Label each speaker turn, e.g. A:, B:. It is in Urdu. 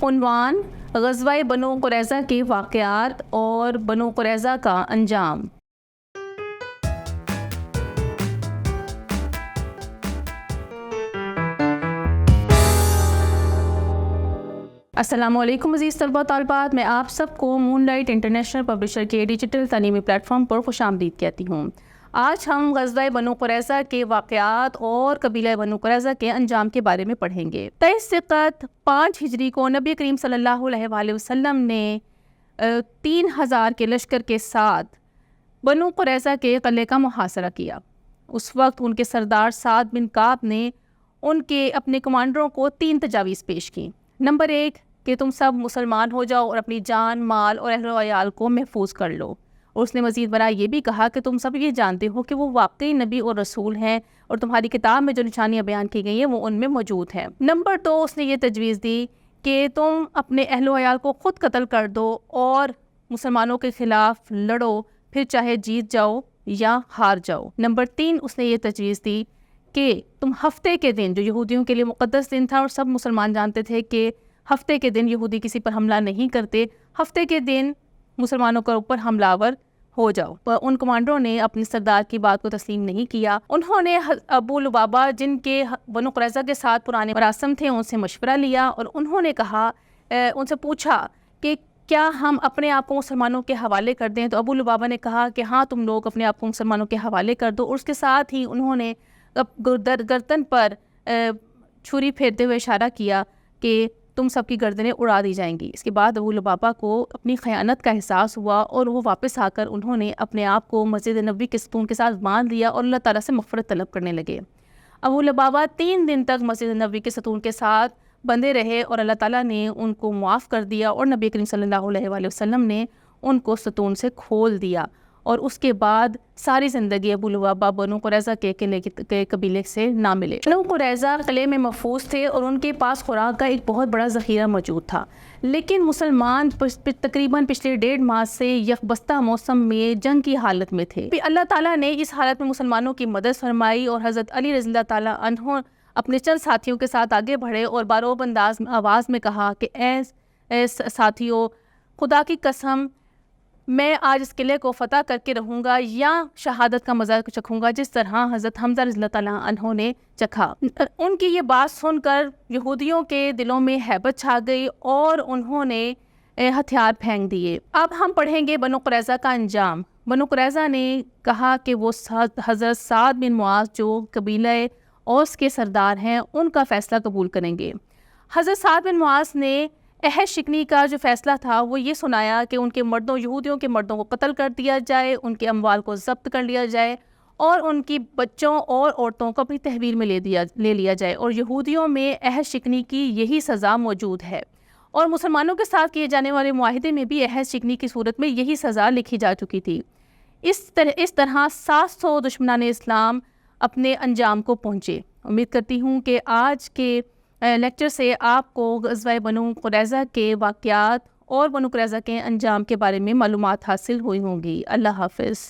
A: عنوان غزوہ بنو قریظہ کے واقعات اور بنو قریظہ کا انجام۔ السلام علیکم عزیز طلبہ طالبات، میں آپ سب کو مون لائٹ انٹرنیشنل پبلشر کے ڈیجیٹل تعلیمی پلیٹ فارم پر خوش آمدید کہتی ہوں۔ آج ہم غزوہ بنو قریظہ کے واقعات اور قبیلہ بنو قریظہ کے انجام کے بارے میں پڑھیں گے۔ 23 سقط 5 ہجری کو نبی کریم صلی اللہ علیہ وآلہ وسلم نے 3000 کے لشکر کے ساتھ بنو قریظہ کے قلعے کا محاصرہ کیا۔ اس وقت ان کے سردار سعد بن کعب نے ان کے اپنے کمانڈروں کو 3 تجاویز پیش کی۔ نمبر 1 کہ تم سب مسلمان ہو جاؤ اور اپنی جان، مال اور اہل و عیال کو محفوظ کر لو۔ اور اس نے مزید برآں یہ بھی کہا کہ تم سب یہ جانتے ہو کہ وہ واقعی نبی اور رسول ہیں اور تمہاری کتاب میں جو نشانیاں بیان کی گئی ہیں وہ ان میں موجود ہیں۔ نمبر 2 اس نے یہ تجویز دی کہ تم اپنے اہل و عیال کو خود قتل کر دو اور مسلمانوں کے خلاف لڑو، پھر چاہے جیت جاؤ یا ہار جاؤ۔ نمبر 3 اس نے یہ تجویز دی کہ تم ہفتے کے دن، جو یہودیوں کے لیے مقدس دن تھا اور سب مسلمان جانتے تھے کہ ہفتے کے دن یہودی کسی پر حملہ نہیں کرتے، ہفتے کے دن مسلمانوں کے اوپر حملہ آور ہو جاؤ۔ ان کمانڈروں نے اپنی سردار کی بات کو تسلیم نہیں کیا۔ انہوں نے ابو لبابہ، جن کے بنو قریظہ کے ساتھ پرانے مراسم تھے، ان سے مشورہ لیا اور انہوں نے کہا، ان سے پوچھا کہ کیا ہم اپنے آپ کو مسلمانوں کے حوالے کر دیں؟ تو ابو لبابہ نے کہا کہ ہاں، تم لوگ اپنے آپ کو مسلمانوں کے حوالے کر دو۔ اور اس کے ساتھ ہی انہوں نے گردن پر چھری پھیرتے ہوئے اشارہ کیا کہ تم سب کی گردنیں اڑا دی جائیں گی۔ اس کے بعد ابو لبابہ کو اپنی خیانت کا احساس ہوا اور وہ واپس آ کر انہوں نے اپنے آپ کو مسجد نبوی کے ستون کے ساتھ باندھ لیا اور اللہ تعالیٰ سے مغفرت طلب کرنے لگے۔ ابو لبابہ 3 دن تک مسجد نبوی کے ستون کے ساتھ بندے رہے اور اللہ تعالیٰ نے ان کو معاف کر دیا اور نبی کریم صلی اللہ علیہ وآلہ وسلم نے ان کو ستون سے کھول دیا۔ اور اس کے بعد ساری زندگی ابو لبابہ بنو قریظہ کے قبیلے سے نہ ملے۔ بنو قریظہ قلعے میں محفوظ تھے اور ان کے پاس خوراک کا ایک بہت بڑا ذخیرہ موجود تھا، لیکن مسلمان تقریباً پچھلے 1.5 ماہ سے یکبستہ موسم میں جنگ کی حالت میں تھے۔ اللہ تعالیٰ نے اس حالت میں مسلمانوں کی مدد فرمائی اور حضرت علی رضی اللہ تعالیٰ عنہ اپنے چند ساتھیوں کے ساتھ آگے بڑھے اور باروب انداز آواز میں کہا کہ اے ساتھیوں، خدا کی قسم، میں آج اس قلعے کو فتح کر کے رہوں گا یا شہادت کا مزہ چکھوں گا، جس طرح حضرت حمزہ رضی اللہ تعالیٰ عنہ نے چکھا۔ ان کی یہ بات سن کر یہودیوں کے دلوں میں ہیبت چھا گئی اور انہوں نے ہتھیار پھینک دیے۔ اب ہم پڑھیں گے بنو قریظہ کا انجام۔ بنو قریظہ نے کہا کہ وہ حضرت سعد بن معاذ، جو قبیلہ اوس کے سردار ہیں، ان کا فیصلہ قبول کریں گے۔ حضرت سعد بن معاذ نے عہد شکنی کا جو فیصلہ تھا وہ یہ سنایا کہ ان کے مردوں، یہودیوں کے مردوں کو قتل کر دیا جائے، ان کے اموال کو ضبط کر لیا جائے اور ان کی بچوں اور عورتوں کو اپنی تحویل میں لے لیا جائے، اور یہودیوں میں عہد شکنی کی یہی سزا موجود ہے، اور مسلمانوں کے ساتھ کیے جانے والے معاہدے میں بھی عہد شکنی کی صورت میں یہی سزا لکھی جا چکی تھی۔ اس طرح 700 دشمنان اسلام اپنے انجام کو پہنچے۔ امید کرتی ہوں کہ آج کے لیکچر سے آپ کو غزوہ بنو قریظہ کے واقعات اور بنو قریظہ کے انجام کے بارے میں معلومات حاصل ہوئی ہوں گی۔ اللہ حافظ۔